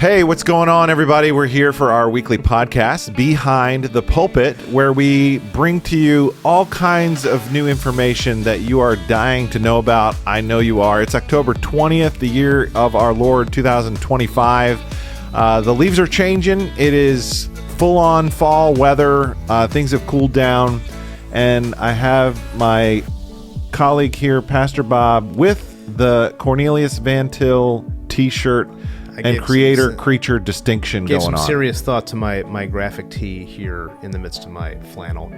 Hey, what's going on, everybody? We're here for our weekly podcast, Behind the Pulpit, where we bring to you all kinds of new information that you are dying to know about. I know you are. It's October 20th, the year of our Lord, 2025. The leaves are changing. It is full-on fall weather. Things have cooled down. And I have my colleague here, Pastor Bob, with the Cornelius Van Til t-shirt and creator-creature distinction going on. Gave some serious thought to my graphic tee here in the midst of my flannel.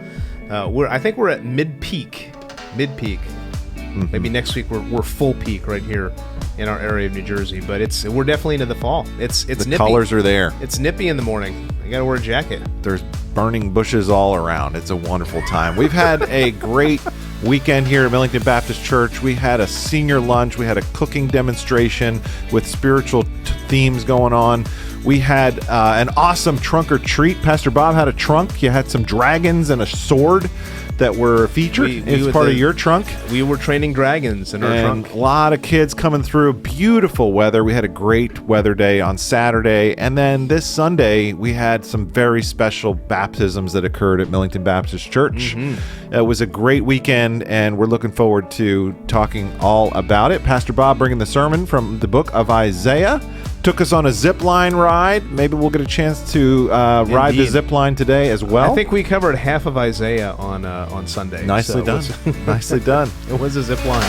I think we're at mid-peak. Mm-hmm. Maybe next week we're full peak right here in our area of New Jersey. But we're definitely into the fall. It's the nippy. Colors are there. It's nippy in the morning. You got to wear a jacket. There's burning bushes all around. It's a wonderful time. We've had a great weekend here at Millington Baptist Church. We had a senior lunch. We had a cooking demonstration with spiritual themes going on. We had an awesome trunk or treat. Pastor Bob had a trunk. You had some dragons and a sword that were featured as part of your trunk. We were training dragons in our trunk. A lot of kids coming through. Beautiful weather. We had a great weather day on Saturday. And then this Sunday, we had some very special baptisms that occurred at Millington Baptist Church. Mm-hmm. It was a great weekend, and we're looking forward to talking all about it. Pastor Bob bringing the sermon from the book of Isaiah. Took us on a zip line ride. Maybe we'll get a chance to ride the zip line today as well. I think we covered half of Isaiah on Sunday. Nicely done. Nicely done. It was a zip line.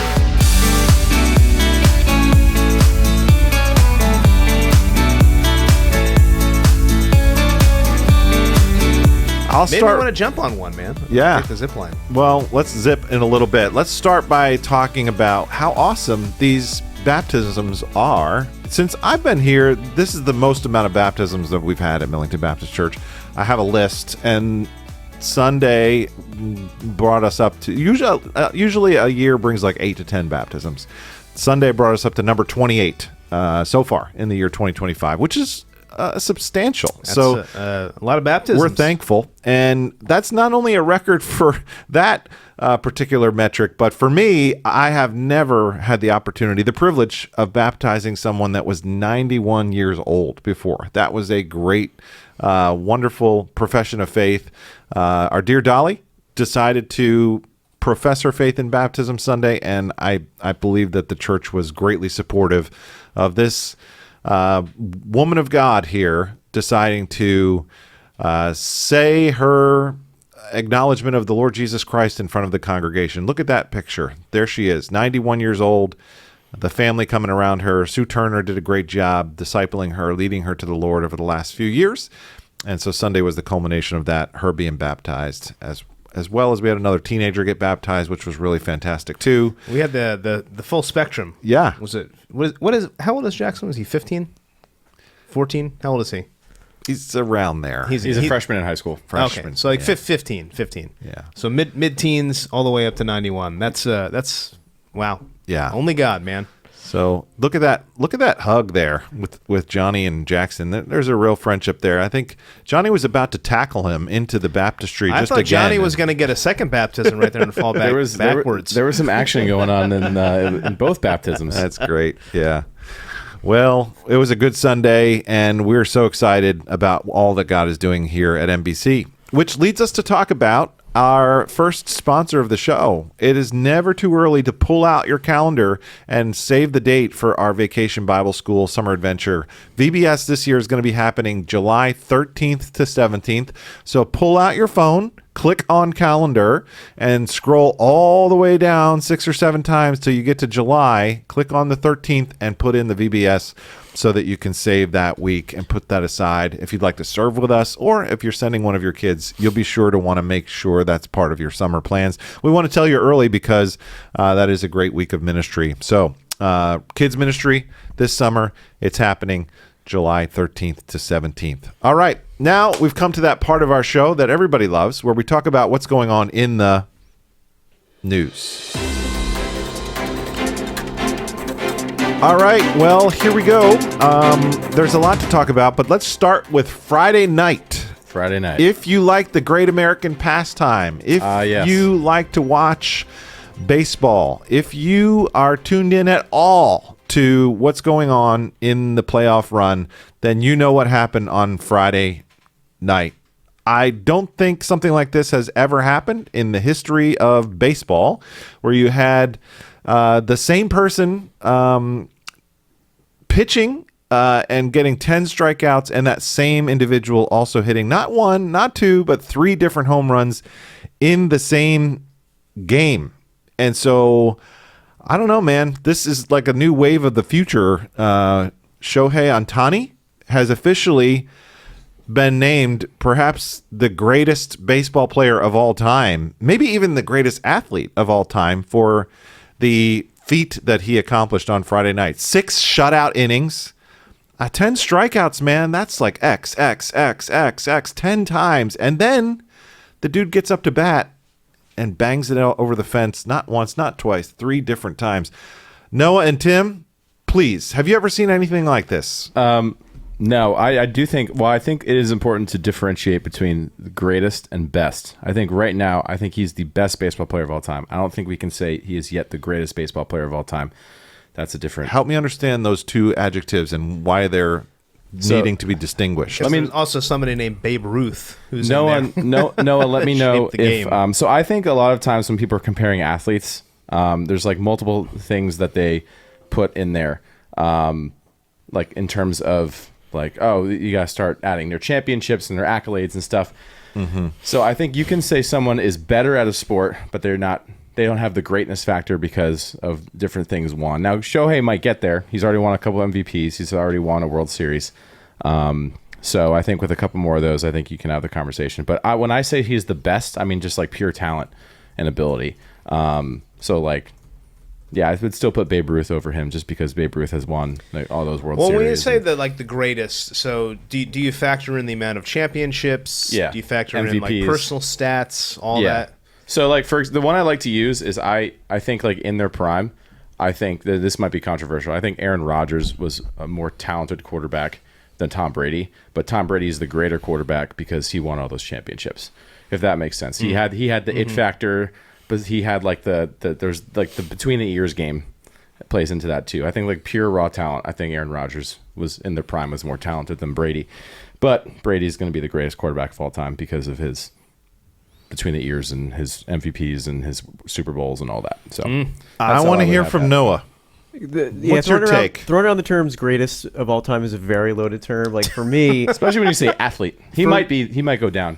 Maybe I want to jump on one, man. Yeah. Take the zip line. Well, let's zip in a little bit. Let's start by talking about how awesome these baptisms are. Since I've been here, this is the most amount of baptisms that we've had at Millington Baptist Church. I have a list, and Sunday brought us up to usually a year brings like 8 to 10 baptisms. Sunday brought us up to number 28 so far in the year 2025, which is substantial. That's a lot of baptisms. We're thankful, and that's not only a record for that particular metric, but for me, I have never had the opportunity, the privilege of baptizing someone that was 91 years old before. That was a great, wonderful profession of faith. Our dear Dolly decided to profess her faith in baptism Sunday, and I believe that the church was greatly supportive of this woman of God here deciding to say her acknowledgement of the Lord Jesus Christ in front of the congregation. Look at that picture. There she is, 91 years old, the family coming around her. Sue Turner did a great job discipling her, leading her to the Lord over the last few years. And so Sunday was the culmination of that, her being baptized, as well as we had another teenager get baptized, which was really fantastic too. We had the full spectrum. Yeah. How old is Jackson? Was he 15? 14? How old is he? He's around there. He's a freshman in high school. Freshman. Okay, so like 15. Yeah. So mid-teens all the way up to 91. That's wow. Yeah. Only God, man. So look at that hug there with Johnny and Jackson. There's a real friendship there. I think Johnny was about to tackle him into the baptistry. I thought Johnny was going to get a second baptism right there and fall backwards. There was some action going on in both baptisms. That's great. Yeah. Well, it was a good Sunday, and we're so excited about all that God is doing here at MBC, which leads us to talk about our first sponsor of the show. It is never too early to pull out your calendar and save the date for our Vacation Bible School Summer Adventure. VBS this year is going to be happening July 13th to 17th. So pull out your phone, click on calendar, and scroll all the way down 6 or 7 times till you get to July. Click on the 13th and put in the VBS so that you can save that week and put that aside if you'd like to serve with us, or if you're sending one of your kids, you'll be sure to want to make sure that's part of your summer plans. We want to tell you early because that is a great week of ministry. So kids ministry this summer, it's happening July 13th to 17th. All right, now we've come to that part of our show that everybody loves, where we talk about what's going on in the news. All right, well, here we go. There's a lot to talk about, but let's start with Friday night. If you like the great American pastime, if you like to watch baseball, if you are tuned in at all to what's going on in the playoff run, then you know what happened on Friday night. I don't think something like this has ever happened in the history of baseball, where you had the same person pitching and getting 10 strikeouts, and that same individual also hitting not one, not two, but 3 different home runs in the same game. And so, I don't know, man. This is like a new wave of the future. Shohei Ohtani has officially been named perhaps the greatest baseball player of all time, maybe even the greatest athlete of all time, for the feat that he accomplished on Friday night. 6 shutout innings, 10 strikeouts, man. That's like X, 10 times. And then the dude gets up to bat and bangs it out over the fence, not once, not twice, 3 different times. Noah and Tim, please, have you ever seen anything like this? No, I do think, well, I think it is important to differentiate between the greatest and best. I think right now, I think he's the best baseball player of all time. I don't think we can say he is yet the greatest baseball player of all time. That's a different... Help me understand those 2 adjectives and why they're needing to be distinguished. I mean, there's also somebody named Babe Ruth who's Noah, let me know if... so I think a lot of times when people are comparing athletes, there's like multiple things that they put in there, like in terms of... like, oh, you got to start adding their championships and their accolades and stuff. Mm-hmm. So I think you can say someone is better at a sport, but they don't have the greatness factor because of different things won. Now, Shohei might get there. He's already won a couple MVPs. He's already won a World Series. So I think with a couple more of those, I think you can have the conversation. But when I say he's the best, I mean just like pure talent and ability. So like, yeah, I would still put Babe Ruth over him just because Babe Ruth has won like, all those World Series. Well, when you say that, like the greatest, so do you factor in the amount of championships? Yeah. Do you factor MVPs. in like personal stats, all that? So like for the one I like to use is I think like in their prime, I think that this might be controversial. I think Aaron Rodgers was a more talented quarterback than Tom Brady, but Tom Brady is the greater quarterback because he won all those championships. If that makes sense, he had the it factor. But he had like there's like the between the ears game that plays into that too. I think like pure raw talent. I think Aaron Rodgers was in their prime was more talented than Brady, but Brady's going to be the greatest quarterback of all time because of his between the ears and his MVPs and his Super Bowls and all that. So I want to hear from Noah. What's your take? Throwing around the terms "greatest of all time" is a very loaded term. Like for me, especially when you say athlete, he might go down.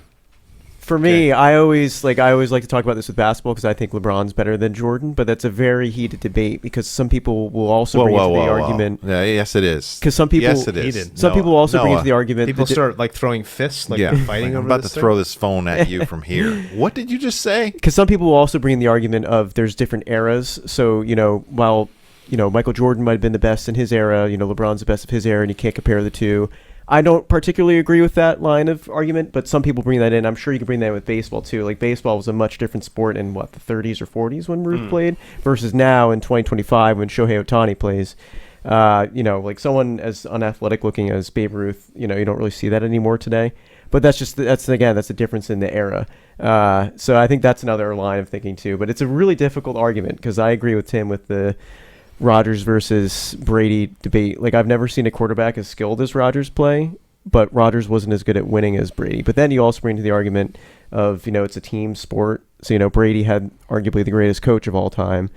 For me, I always like to talk about this with basketball because I think LeBron's better than Jordan, but that's a very heated debate because some people will also bring into the argument. Yeah, yes, it is. Because some people, yes, it is. Some people also bring into the argument. People start like throwing fists, like fighting over. I'm about to throw this phone at you from here. What did you just say? Because some people will also bring in the argument of there's different eras. So while Michael Jordan might have been the best in his era, LeBron's the best of his era, and you can't compare the two. I don't particularly agree with that line of argument, but some people bring that in. I'm sure you can bring that in with baseball too. Like baseball was a much different sport in the 30s or 40s when Ruth played versus now in 2025 when Shohei Ohtani plays. Like someone as unathletic looking as Babe Ruth, you don't really see that anymore today. But that's a difference in the era. So I think that's another line of thinking too. But it's a really difficult argument because I agree with Tim with the Rodgers versus Brady debate. Like I've never seen a quarterback as skilled as Rodgers play, but Rodgers wasn't as good at winning as Brady. But then you also bring to the argument of, it's a team sport. So, Brady had arguably the greatest coach of all time,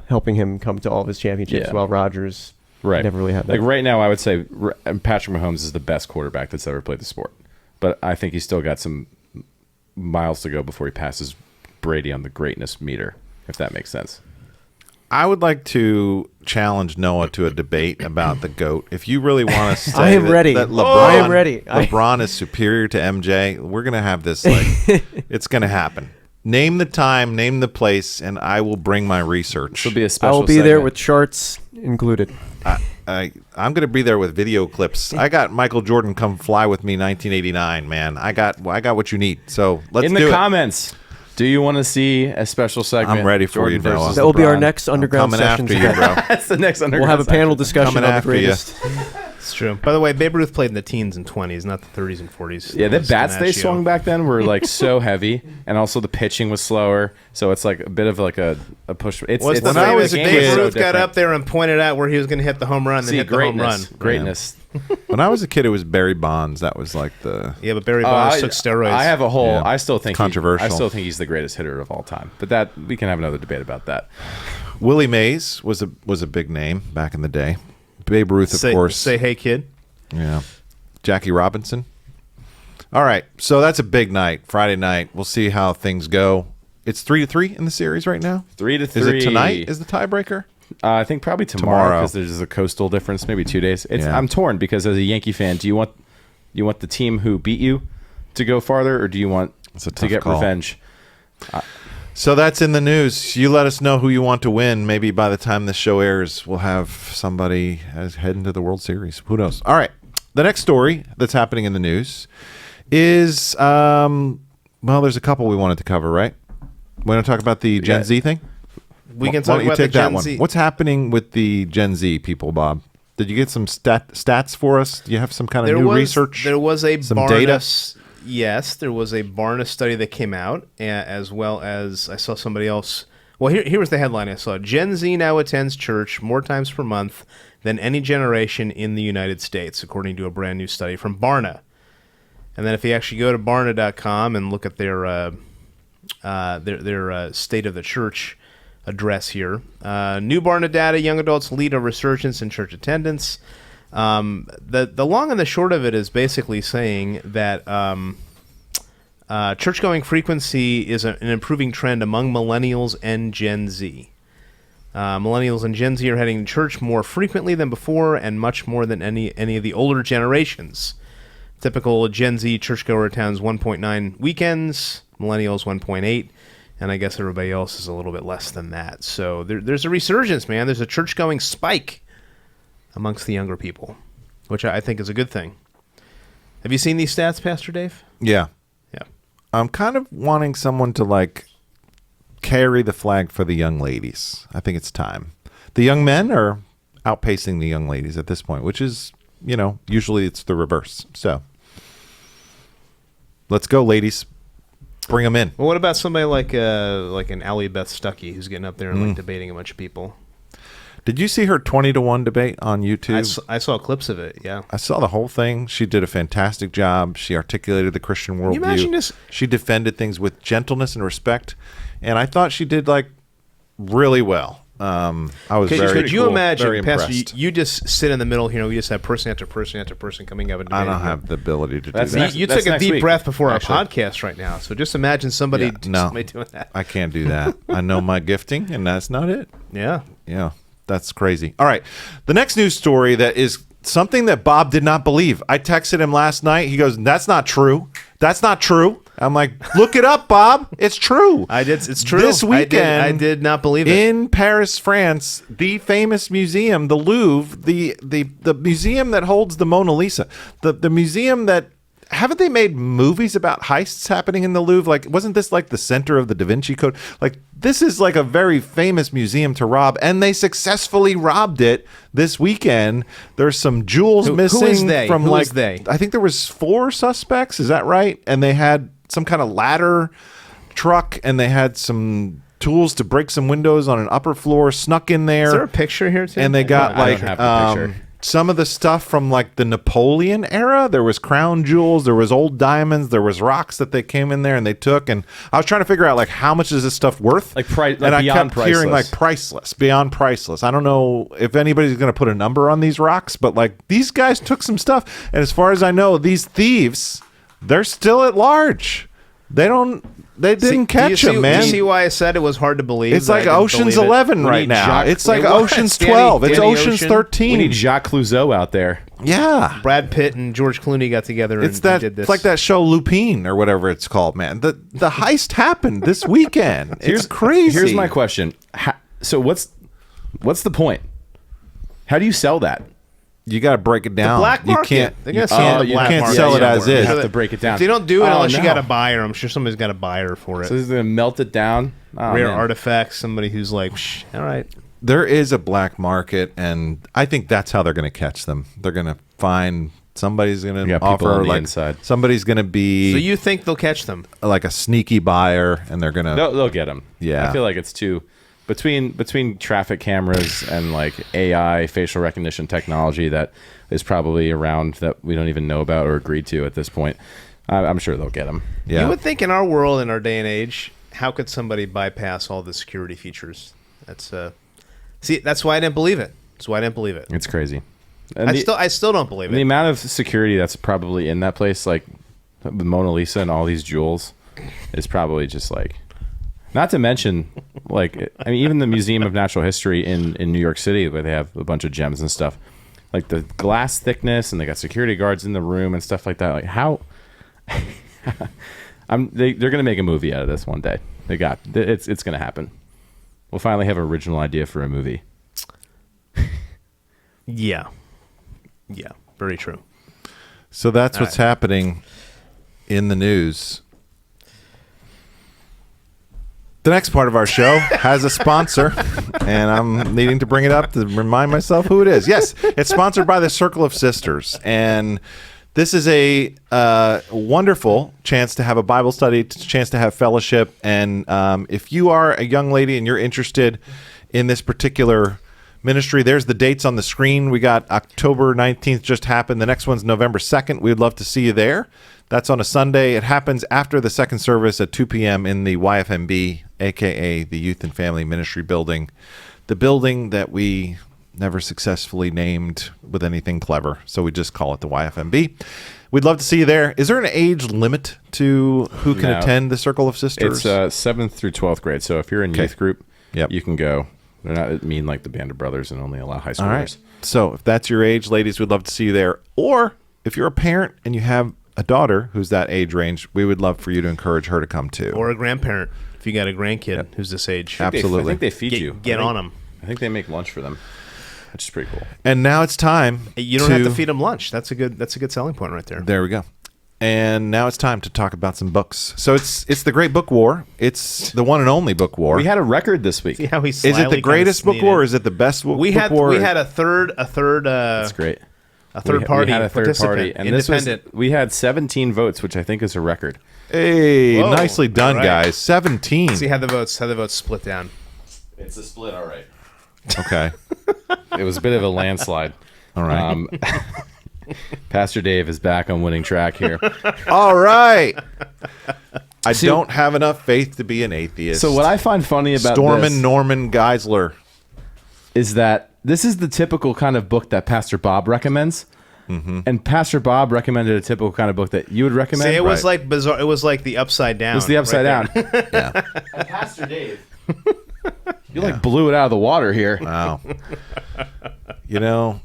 helping him come to all of his championships while Rodgers never really had that. Like right now, I would say Patrick Mahomes is the best quarterback that's ever played the sport. But I think he's still got some miles to go before he passes Brady on the greatness meter, if that makes sense. I would like to challenge Noah to a debate about the GOAT. If you really want to say I am ready. That I am ready. LeBron is superior to MJ, we're going to have this, it's going to happen. Name the time, name the place, and I will bring my research. This will be a special I will be there with charts included. I'm going to be there with video clips. I got Michael Jordan Come Fly With Me 1989, man. I got what you need. So let's do it. In the comments. Do you want to see a special segment? I'm ready for you, Noah. That will be our next underground sessions. Coming after you, bro. That's the next underground. We'll have a panel discussion coming on the after greatest. It's true. By the way, Babe Ruth played in the teens and 20s, not the 30s and 40s. Yeah, the bats they swung back then were like so heavy, and also the pitching was slower. So it's like a bit of like a push. What's the famous Babe Ruth got up there and pointed out where he was going to hit the home run, and then hit the home run. Greatness. When I was a kid, it was Barry Bonds. That was like the but Barry Bonds took steroids. I have a whole. I still think controversial. I still think he's the greatest hitter of all time. But that we can have another debate about that. Willie Mays was a big name back in the day. Babe Ruth, of course. Say hey, kid. Yeah. Jackie Robinson. All right. So that's a big night, Friday night. We'll see how things go. It's 3-3 in the series right now. 3-3. Is it tonight? Is the tiebreaker? I think probably tomorrow because there's a coastal difference, maybe 2 days. I'm torn because as a Yankee fan, do you want the team who beat you to go farther, or do you want to get revenge? So that's in the news. You let us know who you want to win. Maybe by the time this show airs, we'll have somebody head into the World Series. Who knows? All right. The next story that's happening in the news is, there's a couple we wanted to cover, right? We want to talk about the Gen Z thing? We can talk about the Gen Z. What's happening with the Gen Z people, Bob? Did you get some stats for us? Do you have some kind of new research? There was some data. Yes, there was a Barna study that came out, as well as I saw somebody else. Well, here was the headline I saw. Gen Z now attends church more times per month than any generation in the United States, according to a brand new study from Barna. And then if you actually go to barna.com and look at their state of the church address here, new Barna data, young adults lead a resurgence in church attendance. The long and the short of it is basically saying that church-going frequency is an improving trend among millennials and Gen Z. Millennials and Gen Z are heading to church more frequently than before and much more than any of the older generations. Typical Gen Z churchgoer attends 1.9 weekends, millennials 1.8, and I guess everybody else is a little bit less than that. So there's a resurgence, man. There's a church-going spike amongst the younger people, which I think is a good thing. Have you seen these stats, Pastor Dave? Yeah. Yeah. I'm kind of wanting someone to carry the flag for the young ladies. I think it's time. The young men are outpacing the young ladies at this point, which is, usually it's the reverse. So let's go, ladies. Bring them in. Well, what about somebody like an Allie Beth Stuckey who's getting up there and debating a bunch of people? Did you see her 20-1 debate on YouTube? I saw clips of it, yeah. I saw the whole thing. She did a fantastic job. She articulated the Christian worldview. Can you imagine this? She defended things with gentleness and respect, and I thought she did really well. I was Could you imagine, very Pastor, impressed. you just sit in the middle here, and we just have person after person after person coming up and debating. I don't have the ability to do that. You took a deep breath before our podcast right now, so just imagine somebody doing that. I can't do that. I know my gifting, and that's not it. Yeah. Yeah. That's crazy. All right. The next news story that is something that Bob did not believe. I texted him last night. He goes, "That's not true. That's not true." I'm like, "Look it up, Bob. It's true." It's true. This weekend, I did not believe it. In Paris, France, the famous museum, the Louvre, the museum that holds the Mona Lisa, the museum that haven't they made movies about heists happening in the Louvre? Wasn't this the center of the Da Vinci Code? This is a very famous museum to rob, and they successfully robbed it this weekend. There's some jewels missing. Who is they? From who is they? I think there was 4 suspects. Is that right? And they had some kind of ladder truck, and they had some tools to break some windows on an upper floor. Snuck in there. Is there a picture here too? And they got I don't have the picture. Some of the stuff from the Napoleon era. There was crown jewels, there was old diamonds, there was rocks that they came in there and they took. And I was trying to figure out how much is this stuff worth? And I kept hearing priceless, beyond priceless. I don't know if anybody's going to put a number on these rocks, but these guys took some stuff. And as far as I know, these thieves, they're still at large. They didn't catch him, man. Do you see why I said it was hard to believe? It's like Ocean's 11 right now. It's like Ocean's 12. It's Ocean's 13. We need Jacques Clouseau out there. Yeah. Brad Pitt and George Clooney got together and did this. It's like that show Lupin or whatever it's called, man. The heist happened this weekend. It's crazy. Here's my question. So what's the point? How do you sell that? You got to break it down. The black market. You can't sell it as is. You have to break it down. If they don't do it unless you got a buyer. I'm sure somebody's got a buyer for it. So they're going to melt it down? Rare artifacts. Somebody who's all right. there is a black market, and I think that's how they're going to catch them. They're going to find somebody's going to offer, like inside. Somebody's going to be. So you think they'll catch them? Like a sneaky buyer, and they're going to. They'll get them. Yeah, I feel like it's too between traffic cameras and like AI facial recognition technology that is probably around that we don't even know about or agreed to at this point. I'm sure they'll get them. Yeah. You would think in our world, in our day and age, how could somebody bypass all the security features? That's that's why I didn't believe it. That's why I didn't believe it. It's crazy. And I still don't believe it. The amount of security that's probably in that place, like the Mona Lisa and all these jewels, is probably just like. Not to mention, like, I mean, even the Museum of Natural History in New York City, where they have a bunch of gems and stuff, like the glass thickness, and they got security guards in the room and stuff like that. Like, how? They're gonna make a movie out of this one day. It's gonna happen. We'll finally have an original idea for a movie. Yeah, very true. So that's what's happening in the news. The next part of our show has a sponsor, and I'm needing to bring it up to remind myself who it is. Yes, it's sponsored by the Circle of Sisters, and this is a wonderful chance to have a Bible study, chance to have fellowship, and if you are a young lady and you're interested in this particular ministry, there's the dates on the screen. We got October 19th just happened. The next one's November 2nd. We'd love to see you there. That's on a Sunday. It happens after the second service at 2 p.m. in the YFMB, a.k.a. the Youth and Family Ministry Building, the building that we never successfully named with anything clever, so we just call it the YFMB. We'd love to see you there. Is there an age limit to who can attend the Circle of Sisters? It's 7th through 12th grade, so if you're in youth group, yep, you can go. They're not mean like the Band of Brothers and only allow high schoolers. All right. So if that's your age, ladies, we'd love to see you there. Or if you're a parent and you have a daughter who's that age range, we would love for you to encourage her to come too. Or a grandparent if you got a grandkid who's this age. Absolutely. I think they feed you. Get on them. I think they make lunch for them, which is pretty cool. And now it's time. You don't have to feed them lunch. That's a good selling point right there. There we go. And now it's time to talk about some books. So it's the Great Book War. It's the one and only Book War. We had a record this week. See how he is it the greatest book war? Or is it the best book war? We had a third. That's great. A third party. We had a third party, and independent. we had 17 votes, which I think is a record. Hey, Whoa. Nicely done, guys. 17. See how the votes split down. It's a split, all right. Okay. It was a bit of a landslide. All right. Pastor Dave is back on winning track here. All right. I don't have enough faith to be an atheist. So what I find funny about this Norman Geisler is that this is the typical kind of book that Pastor Bob recommends. Mm-hmm. And Pastor Bob recommended a typical kind of book that you would recommend. See, it was like bizarre. It was like the Upside Down. It was the Upside Down. Yeah. And Pastor Dave, you like blew it out of the water here. Wow. You know,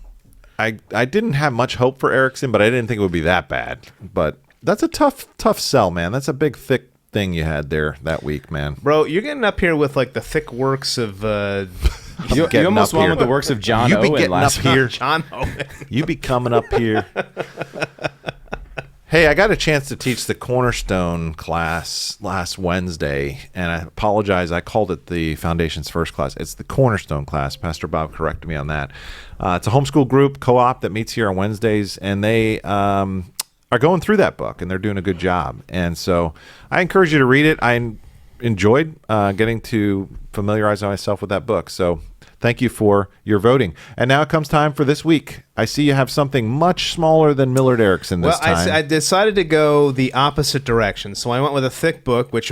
I didn't have much hope for Erickson, but I didn't think it would be that bad. But that's a tough sell, man. That's a big, thick thing you had there that week, man. Bro, you're getting up here with like the thick works of. You almost won with the works of John Owen. You be getting up here. John Owen. You be coming up here. Hey, I got a chance to teach the Cornerstone class last Wednesday, and I apologize. I called it the Foundations First class. It's the Cornerstone class. Pastor Bob corrected me on that. It's a homeschool group co-op that meets here on Wednesdays, and they are going through that book, and they're doing a good job. And so I encourage you to read it. I enjoyed getting to familiarize myself with that book. So thank you for your voting. And now it comes time for this week. I see you have something much smaller than Millard Erickson this time. I decided to go the opposite direction. So I went with a thick book, which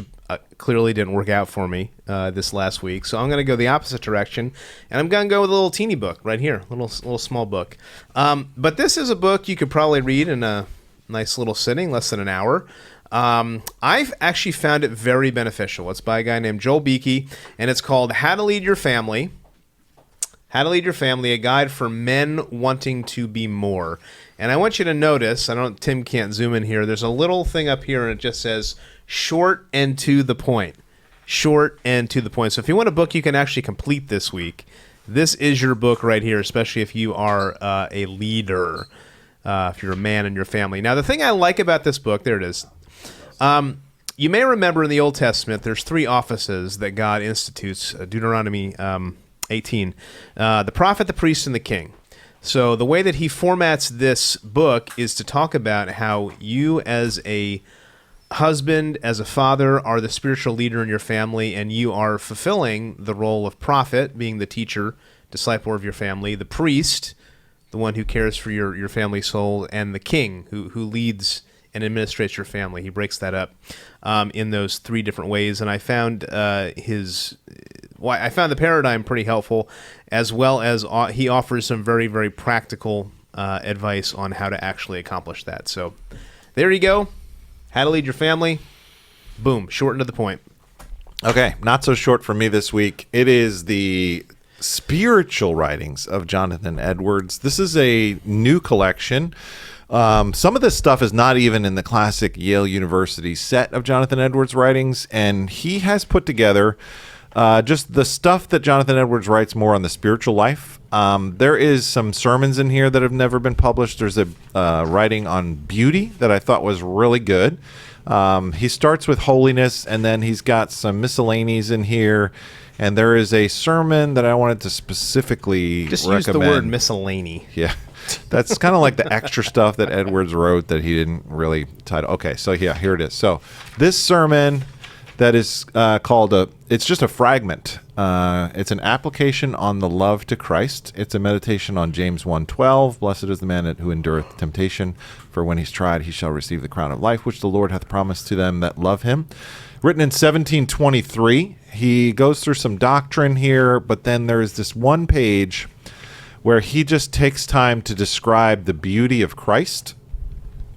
clearly didn't work out for me this last week. So I'm going to go the opposite direction. And I'm going to go with a little teeny book right here, little small book. But this is a book you could probably read in a nice little sitting, less than an hour. I've actually found it very beneficial. It's by a guy named Joel Beakey, and it's called How to Lead Your Family. How to Lead Your Family, a guide for men wanting to be more. And I want you to notice, Tim can't zoom in here, there's a little thing up here and it just says short and to the point. Short and to the point. So if you want a book you can actually complete this week, this is your book right here, especially if you are a leader, if you're a man in your family. Now the thing I like about this book, there it is. You may remember in the Old Testament, there's 3 offices that God institutes. Deuteronomy 18. The prophet, the priest, and the king. So the way that he formats this book is to talk about how you as a husband, as a father, are the spiritual leader in your family, and you are fulfilling the role of prophet, being the teacher, discipler of your family, the priest, the one who cares for your family soul, and the king, who leads and administrates your family. He breaks that up in those three different ways, and I found I found the paradigm pretty helpful, as well as he offers some very, very practical advice on how to actually accomplish that. So there you go. How to lead your family. Boom. Short and to the point. Okay, not so short for me this week. It is the spiritual writings of Jonathan Edwards. This is a new collection. Some of this stuff is not even in the classic Yale University set of Jonathan Edwards writings, and he has put together just the stuff that Jonathan Edwards writes more on the spiritual life. There is some sermons in here that have never been published. There's a writing on beauty that I thought was really good. He starts with holiness, and then he's got some miscellanies in here. And there is a sermon that I wanted to specifically recommend. Use the word miscellany. Yeah. That's kind of like the extra stuff that Edwards wrote that he didn't really title. Okay, so yeah, here it is. So this sermon that is called it's just a fragment. It's an application on the love to Christ. It's a meditation on James 1:12. Blessed is the man who endureth temptation, for when he's tried, he shall receive the crown of life, which the Lord hath promised to them that love him. Written in 1723. He goes through some doctrine here, but then there is this one page where he just takes time to describe the beauty of Christ.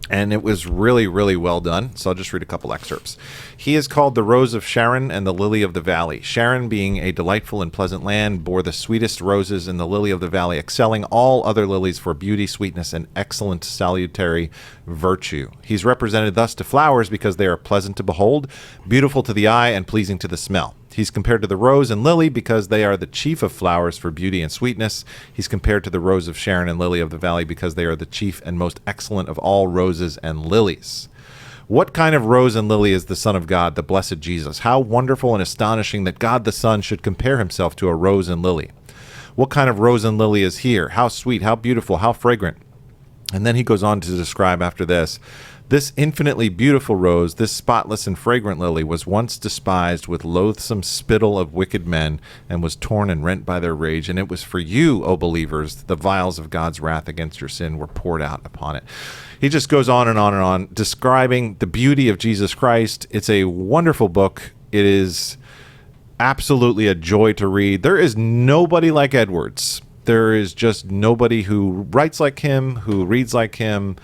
And it was really, really well done. So I'll just read a couple excerpts. He is called the Rose of Sharon and the Lily of the Valley. Sharon, being a delightful and pleasant land, bore the sweetest roses, and the Lily of the Valley, excelling all other lilies for beauty, sweetness, and excellent salutary virtue. He's represented thus to flowers because they are pleasant to behold, beautiful to the eye, and pleasing to the smell. He's compared to the rose and lily because they are the chief of flowers for beauty and sweetness. He's compared to the rose of Sharon and lily of the valley because they are the chief and most excellent of all roses and lilies. What kind of rose and lily is the Son of God, the blessed Jesus? How wonderful and astonishing that God the Son should compare himself to a rose and lily. What kind of rose and lily is here? How sweet, how beautiful, how fragrant. And then he goes on to describe after this, this infinitely beautiful rose, this spotless and fragrant lily, was once despised with loathsome spittle of wicked men, and was torn and rent by their rage. And it was for you, O believers, the vials of God's wrath against your sin were poured out upon it. He just goes on and on and on, describing the beauty of Jesus Christ. It's a wonderful book. It is absolutely a joy to read. There is nobody like Edwards. There is just nobody who writes like him, who reads like him.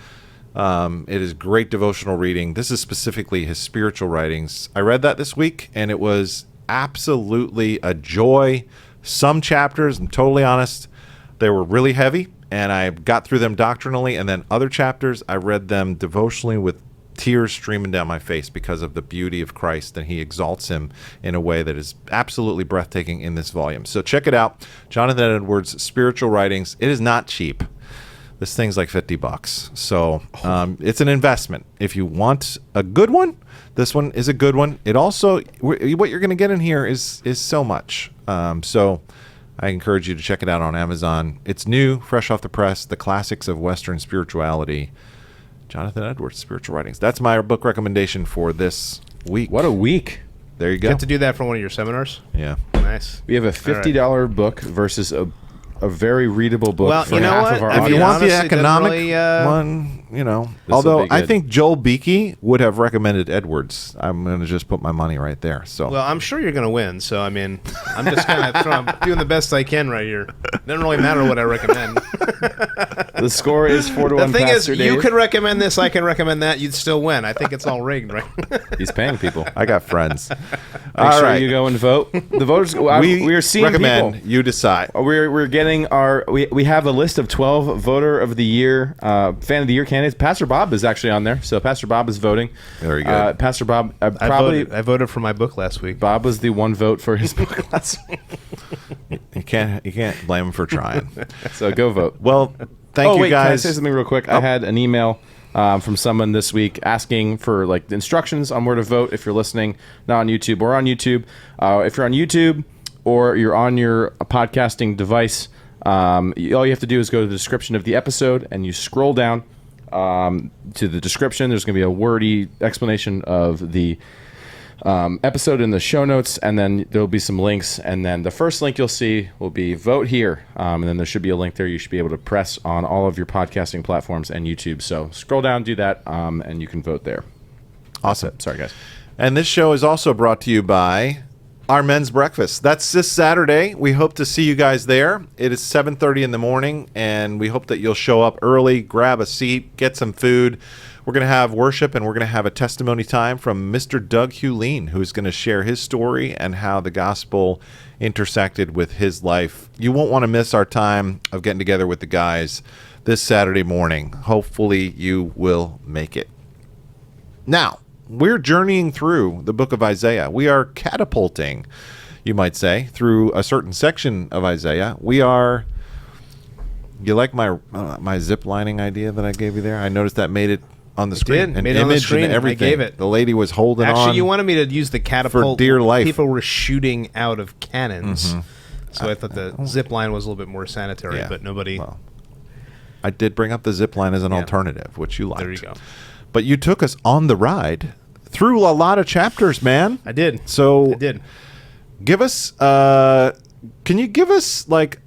It is great devotional reading. This is specifically his spiritual writings. I read that this week, and it was absolutely a joy. Some chapters, I'm totally honest, they were really heavy, and I got through them doctrinally, and then other chapters, I read them devotionally with tears streaming down my face because of the beauty of Christ, and he exalts him in a way that is absolutely breathtaking in this volume. So check it out, Jonathan Edwards' Spiritual Writings. It is not cheap. This thing's like $50. So it's an investment. If you want a good one, this one is a good one. It also, what you're going to get in here is so much. So I encourage you to check it out on Amazon. It's new, fresh off the press, The Classics of Western Spirituality. Jonathan Edwards, Spiritual Writings. That's my book recommendation for this week. What a week. There you go. Get to do that for one of your seminars? Yeah. Nice. We have a $50 book versus a very readable book. Well, for you know half what? of our If If audience. you want the honestly, economic really, one, you know. This'll Although be I good. think Joel Beakey would have recommended Edwards. I'm going to just put my money right there. So Well, I'm sure you're going to win. So, I mean, I'm just kind of doing the best I can right here. Doesn't really matter what I recommend. The score is 4-1. The thing is, Pastor you Dave. could recommend this, I can recommend that. You'd still win. I think it's all rigged, right? He's paying people. I got friends. Make All sure right. you go and vote. The voters. We are seeing recommend people. you decide. We're getting our. We have a list of 12 voter of the year, fan of the year candidates. Pastor Bob is actually on there, so Pastor Bob is voting. Very good. Pastor Bob I probably. voted for my book last week. Bob was the one vote for his book last week. You can't blame him for trying. So go vote. Well, thank you Wait, can I guys. say something real quick? I had an email from someone this week asking for instructions on where to vote if you're listening, not on YouTube or on YouTube. If you're on YouTube or you're on your podcasting device, all you have to do is go to the description of the episode and you scroll down to the description. There's going to be a wordy explanation of the episode in the show notes, and then there'll be some links, and then the first link you'll see will be vote here, and then there should be a link there you should be able to press on all of your podcasting platforms and YouTube. So scroll down, do that, and you can vote there. Awesome. Sorry, guys. And this show is also brought to you by our men's breakfast. That's this Saturday. We hope to see you guys there. It is 7:30 in the morning, and we hope that you'll show up early, grab a seat, get some food. We're going to have worship, and we're going to have a testimony time from Mr. Doug Hulene, who's going to share his story and how the gospel intersected with his life. You won't want to miss our time of getting together with the guys this Saturday morning. Hopefully you will make it. Now, we're journeying through the book of Isaiah. We are catapulting, you might say, through a certain section of Isaiah. We are... You like my zip lining idea that I gave you there? I noticed that made it on the screen. Made it on the screen. And everything. I gave it. The lady was holding on. Actually, you wanted me to use the catapult for dear life. People were shooting out of cannons. So I thought the zip line was a little bit more sanitary, but nobody... Well, I did bring up the zip line as an alternative, which you liked. There you go. But you took us on the ride through a lot of chapters, man. I did. So I did. Give us... can you give us, like...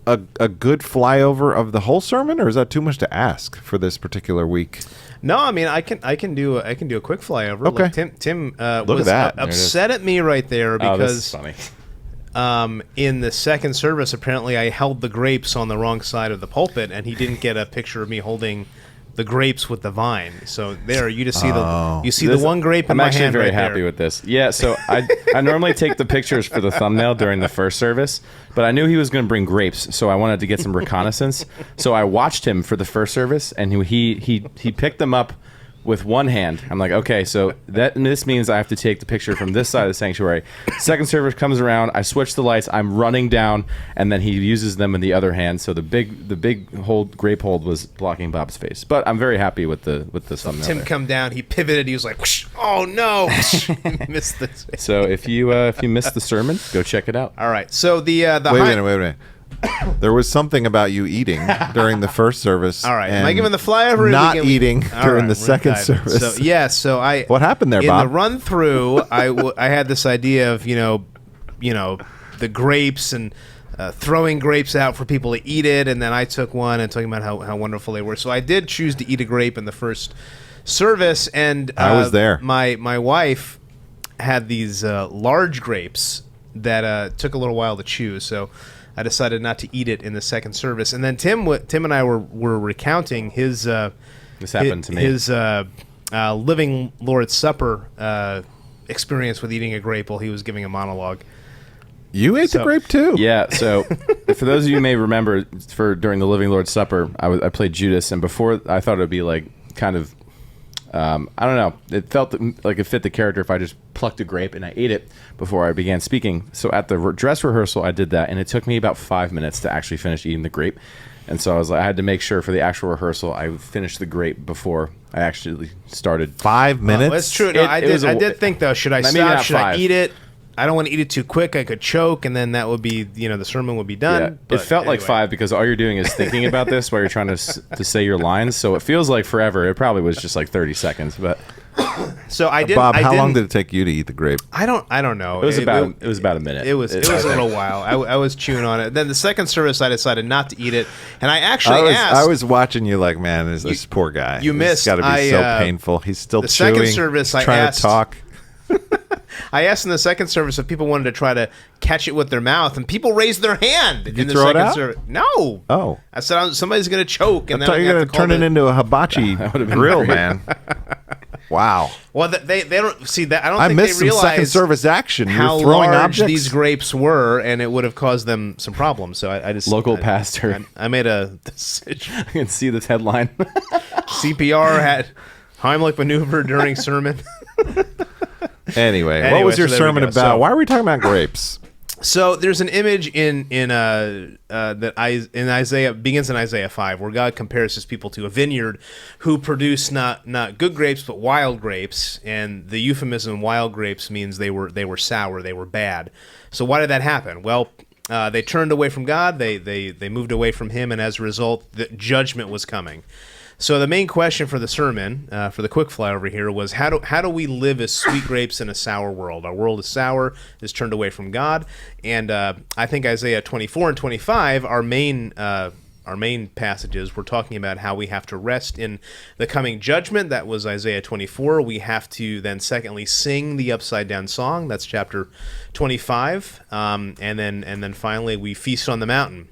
A good flyover of the whole sermon, or is that too much to ask for this particular week? No, I mean I can do a quick flyover. Okay. Look, Tim Look was at that. upset at me right there because this is funny. In the second service, apparently I held the grapes on the wrong side of the pulpit, and he didn't get a picture of me holding the grapes with the vine. So there, you just see the one grape in my hand. I'm actually very right happy there. with this. Yeah, so I normally take the pictures for the thumbnail during the first service, but I knew he was going to bring grapes, so I wanted to get some reconnaissance. So I watched him for the first service, and he picked them up with one hand. I'm like, okay, so this means I have to take the picture from this side of the sanctuary. Second service comes around, I switch the lights, I'm running down, and then he uses them in the other hand. So the big grape hold was blocking Bob's face. But I'm very happy with the thumbnail. Tim there. come down, he pivoted, he was like, whoosh, oh no, missed this. So if you missed the sermon, go check it out. All right, so the Wait a minute. There was something about you eating during the first service. All right, am I giving the flyover? Not eating during the second service. So I. What happened there, Bob? In the run through, I had this idea of the grapes and throwing grapes out for people to eat it, and then I took one and talking about how wonderful they were. So I did choose to eat a grape in the first service, and I was there. My wife had these large grapes that took a little while to chew, so I decided not to eat it in the second service. And then Tim and I were recounting his this happened to me. His Living Lord's Supper experience with eating a grape while he was giving a monologue. You ate the grape too. Yeah. So for those of you who may remember, during the Living Lord's Supper, I played Judas, and before I thought it would be like kind of. I don't know. It felt like it fit the character if I just plucked a grape and I ate it before I began speaking. So at the dress rehearsal, I did that, and it took me about 5 minutes to actually finish eating the grape. And so I had to make sure for the actual rehearsal I finished the grape before I actually started. 5 minutes? That's true. No, I did think though. Should I stop? Should I eat it? I don't want to eat it too quick. I could choke, and then that would be, the sermon would be done. Yeah, but it felt like 5 because all you're doing is thinking about this while you're trying to say your lines. So it feels like forever. It probably was just like 30 seconds. But so I did. Bob, how long did it take you to eat the grape? I don't know. It was about a minute. It was a little while. I was chewing on it. Then the second service, I decided not to eat it, and I actually asked. I was watching you like, man, this poor guy. You missed. It's got to be so painful. He's still the chewing. Second service, trying to talk. I asked in the second service if people wanted to try to catch it with their mouth, and people raised their hand. Did you in the throw second it out? service. No. Oh. I said somebody's going to choke, and then you're going to turn it into a hibachi grill, man. Wow. Well, they don't see that. I don't I think missed they some second realized service action. how You're throwing large objects? these grapes were, and it would have caused them some problems. So I just Local pastor. I made a decision. I can see this headline. CPR had Heimlich maneuver during sermon. Anyway, what was your so there we sermon go. about? So- Why are we talking about grapes? So there's an image in Isaiah, begins in Isaiah 5, where God compares his people to a vineyard who produce not good grapes but wild grapes, and the euphemism wild grapes means they were sour, they were bad. So why did that happen? Well, they turned away from God, they moved away from him, and as a result, the judgment was coming. So the main question for the sermon, for the quick fly over here, was how do we live as sweet grapes in a sour world? Our world is sour, is turned away from God, and I think Isaiah 24 and 25, our main passages, we're talking about how we have to rest in the coming judgment. That was Isaiah 24. We have to then secondly sing the upside down song. That's chapter 25, and then finally we feast on the mountain,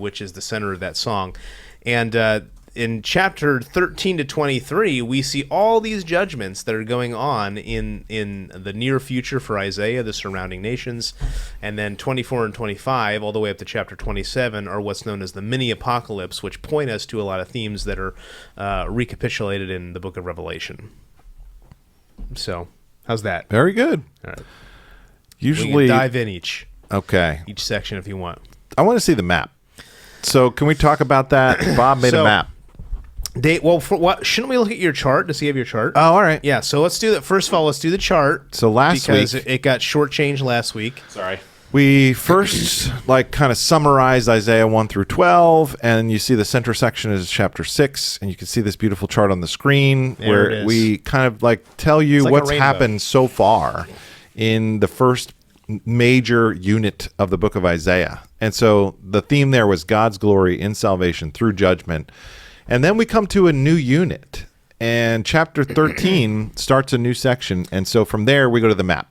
which is the center of that song, and in chapter 13 to 23, we see all these judgments that are going on in the near future for Isaiah, the surrounding nations. And then 24 and 25, all the way up to chapter 27, are what's known as the mini-apocalypse, which point us to a lot of themes that are recapitulated in the book of Revelation. So, how's that? Very good. All right. Usually, we can dive in each section if you want. I want to see the map. So can we talk about that? Bob made a map. Shouldn't we look at your chart to see if you have your chart? Oh, all right. Yeah, so let's do that. First of all, let's do the chart. So last because week... it got shortchanged last week. Sorry. We first kind of summarized Isaiah 1 through 12, and you see the center section is chapter 6, and you can see this beautiful chart on the screen where we kind of tell you what's happened so far in the first major unit of the book of Isaiah. And so the theme there was God's glory in salvation through judgment. And then we come to a new unit, and chapter 13 starts a new section. And so from there, we go to the map.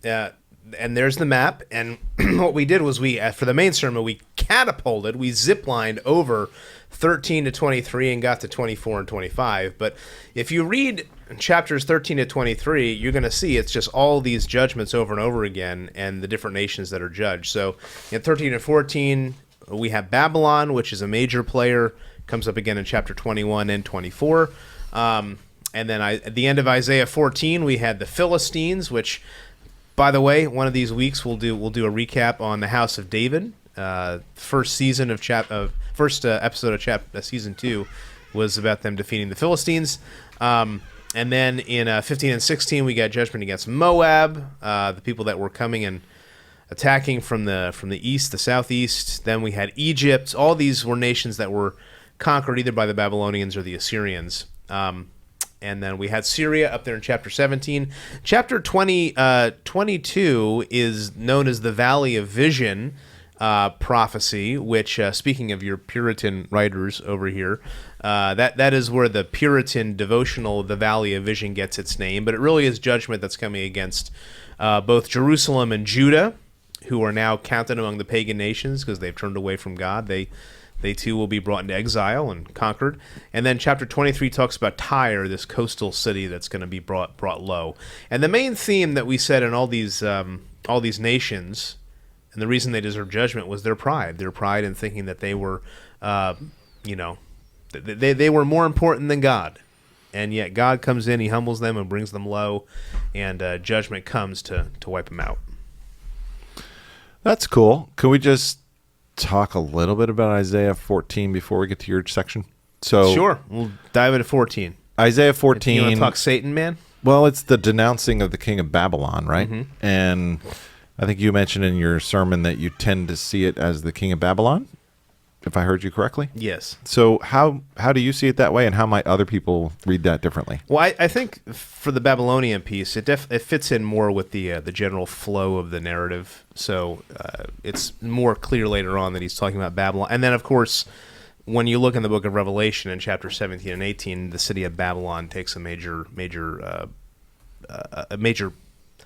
And there's the map. And what we did was for the main sermon, we catapulted, we ziplined over 13 to 23 and got to 24 and 25. But if you read chapters 13 to 23, you're going to see it's just all these judgments over and over again and the different nations that are judged. So in 13 and 14, we have Babylon, which is a major player. Comes up again in chapter 21 and 24. And then at the end of Isaiah 14, we had the Philistines, which, by the way, one of these weeks we'll do a recap on the House of David. First episode of season 2 was about them defeating the Philistines. And then in 15 and 16, we got judgment against Moab, the people that were coming and attacking from the east, the southeast. Then we had Egypt. All these were nations that were conquered either by the Babylonians or the Assyrians. And then we had Syria up there in chapter 17. Chapter 22 is known as the Valley of Vision prophecy, which, speaking of your Puritan writers over here, that is where the Puritan devotional, the Valley of Vision, gets its name. But it really is judgment that's coming against both Jerusalem and Judah, who are now counted among the pagan nations because they've turned away from God. They too will be brought into exile and conquered. And then chapter 23 talks about Tyre, this coastal city that's going to be brought low. And the main theme that we said in all these nations, and the reason they deserve judgment, was their pride. Their pride in thinking that they were, they were more important than God. And yet God comes in, he humbles them and brings them low, and judgment comes to wipe them out. That's cool. Can we just talk a little bit about Isaiah 14 before we get to your section? So sure, we'll dive into 14. Isaiah 14. You want to talk Satan, man? Well, it's the denouncing of the king of Babylon, right? Mm-hmm. And I think you mentioned in your sermon that you tend to see it as the king of Babylon, if I heard you correctly. Yes. So how do you see it that way, and how might other people read that differently? Well, I think for the Babylonian piece, it fits in more with the general flow of the narrative. So it's more clear later on that he's talking about Babylon. And then, of course, when you look in the book of Revelation in chapter 17 and 18, the city of Babylon takes a major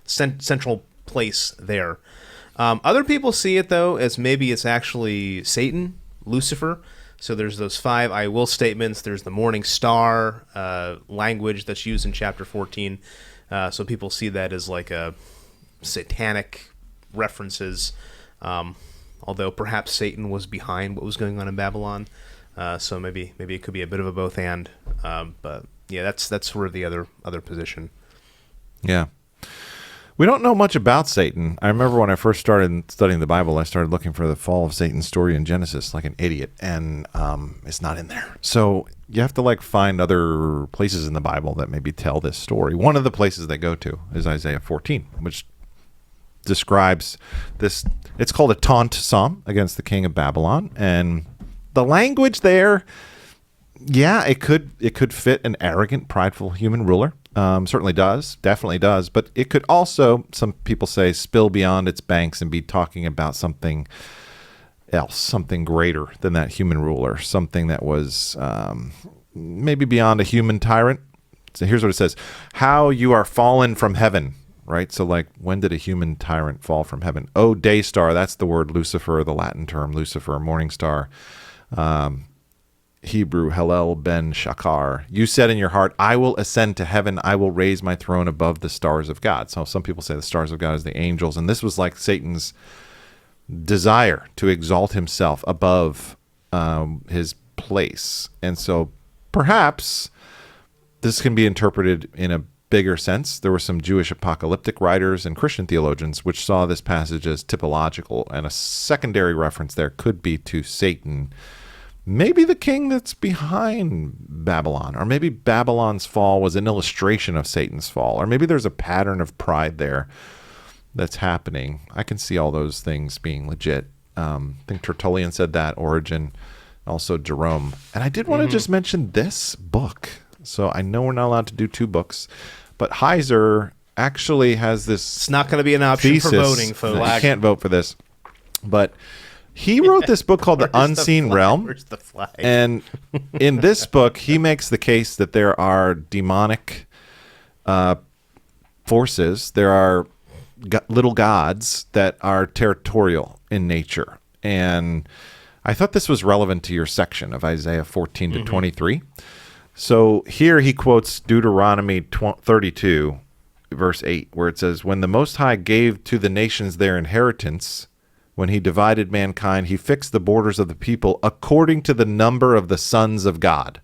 central place there. Other people see it, though, as maybe it's actually Satan, Lucifer. So there's those 5 I will statements. There's the morning star language that's used in chapter 14. So people see that as like a satanic references, although perhaps Satan was behind what was going on in Babylon. So maybe it could be a bit of a both and. But yeah, that's sort of the other position. Yeah. We don't know much about Satan. I remember when I first started studying the Bible, I started looking for the fall of Satan's story in Genesis like an idiot, and it's not in there. So you have to like find other places in the Bible that maybe tell this story. One of the places they go to is Isaiah 14, which describes this. It's called a taunt psalm against the king of Babylon, and the language there, yeah, it could fit an arrogant, prideful human ruler. Certainly does, definitely does, but it could also, some people say, spill beyond its banks and be talking about something else, something greater than that human ruler, something that was maybe beyond a human tyrant. So here's what it says: how you are fallen from heaven, right? So like, when did a human tyrant fall from heaven? Oh, day star, that's the word Lucifer, the Latin term Lucifer, morning star. Hebrew, Hallel ben Shakar. You said in your heart, I will ascend to heaven. I will raise my throne above the stars of God. So some people say the stars of God is the angels. And this was like Satan's desire to exalt himself above his place. And so perhaps this can be interpreted in a bigger sense. There were some Jewish apocalyptic writers and Christian theologians which saw this passage as typological. And a secondary reference there could be to Satan, maybe the king that's behind Babylon, or maybe Babylon's fall was an illustration of Satan's fall, or maybe there's a pattern of pride there that's happening. I can see all those things being legit. I think Tertullian said that, Origen, also Jerome. And I did want to just mention this book. So I know we're not allowed to do two books, but Heiser actually has this. It's not going to be an option thesis. for voting, folks. I can't vote for this, but he wrote this book called The Unseen Realm. Where's the flag? And in this book, he makes the case that there are demonic forces. There are little gods that are territorial in nature. And I thought this was relevant to your section of Isaiah 14 to 23. So here he quotes Deuteronomy 32, verse 8, where it says, when the Most High gave to the nations their inheritance, when he divided mankind, he fixed the borders of the people according to the number of the sons of God.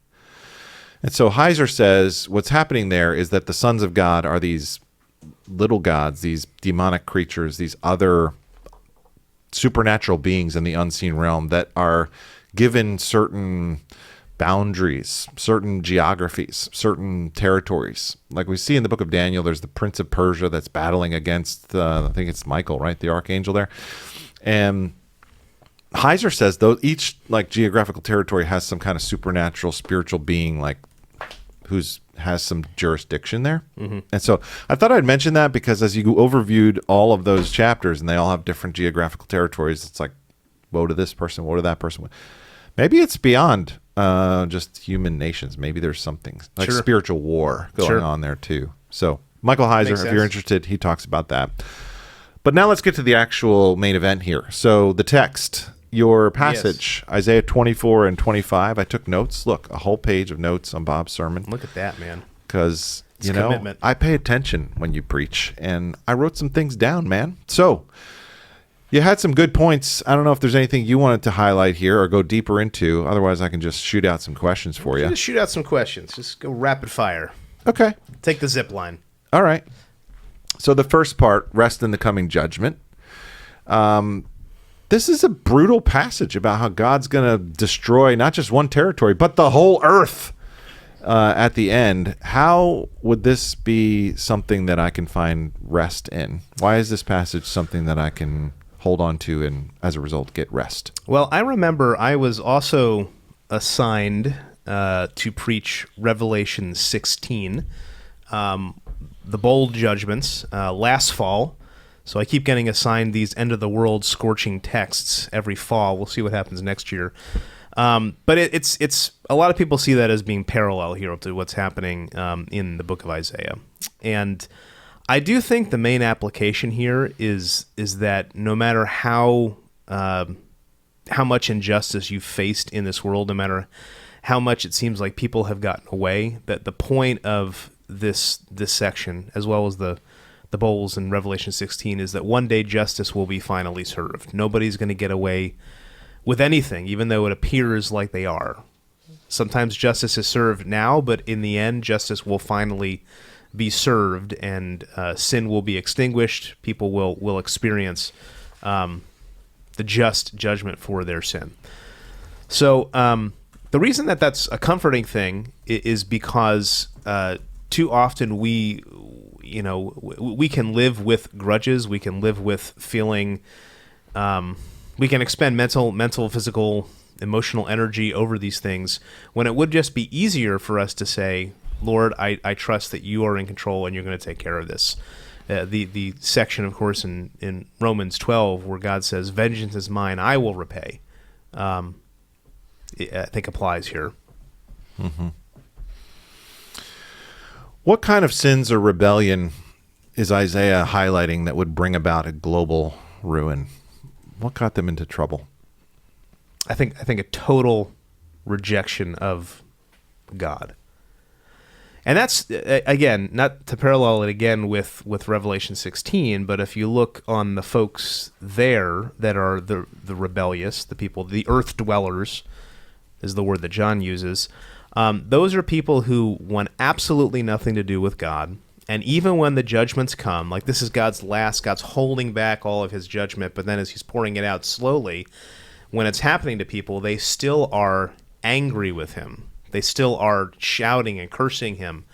And so Heiser says what's happening there is that the sons of God are these little gods, these demonic creatures, these other supernatural beings in the unseen realm that are given certain boundaries, certain geographies, certain territories. Like we see in the book of Daniel, there's the Prince of Persia that's battling against, I think it's Michael, right? The archangel there. And Heiser says though each like geographical territory has some kind of supernatural spiritual being like has some jurisdiction there. And so I thought I'd mention that because as you overviewed all of those chapters and they all have different geographical territories, it's like woe to this person, woe to that person. Maybe it's beyond just human nations. Maybe there's something like spiritual war going on there too. So Michael Heiser, if you're interested, he talks about that. But now let's get to the actual main event here. So the text, your passage, Isaiah 24 and 25. I took notes. Look, a whole page of notes on Bob's sermon. Look at that, man. Because, you know, commitment. I pay attention when you preach, and I wrote some things down, man. So you had some good points. I don't know if there's anything you wanted to highlight here or go deeper into. Otherwise, I can just shoot out some questions for you. Just shoot out some questions. Just go rapid fire. Okay. Take the zip line. All right. So the first part, rest in the coming judgment. This is a brutal passage about how God's going to destroy not just one territory, but the whole earth at the end. How would this be something that I can find rest in? Why is this passage something that I can hold on to and, as a result, get rest? Well, I remember I was also assigned to preach Revelation 16, the bold judgments, last fall. So I keep getting assigned these end-of-the-world scorching texts every fall. We'll see what happens next year. But it's a lot of people see that as being parallel here to what's happening in the book of Isaiah. And I do think the main application here is that no matter how much injustice you've faced in this world, no matter how much it seems like people have gotten away, that the point of this section, as well as the bowls in Revelation 16, is that one day justice will be finally served. Nobody's going to get away with anything, even though it appears like they are. Sometimes justice is served now, but in the end, justice will finally be served, and sin will be extinguished. People will experience the just judgment for their sin. So the reason that that's a comforting thing is because too often we can live with grudges. We can live with feeling. We can expend mental, physical, emotional energy over these things when it would just be easier for us to say, Lord, I trust that you are in control and you're going to take care of this. The section, of course, in Romans 12 where God says, vengeance is mine, I will repay, I think applies here. Mm-hmm. What kind of sins or rebellion is Isaiah highlighting that would bring about a global ruin? What got them into trouble? I think a total rejection of God. And that's, again, not to parallel it again with Revelation 16, but if you look on the folks there that are the rebellious, the people, the earth dwellers is the word that John uses, those are people who want absolutely nothing to do with God. And even when the judgments come, like this is God's holding back all of his judgment, but then as he's pouring it out slowly, when it's happening to people, they still are angry with him. They still are shouting and cursing him.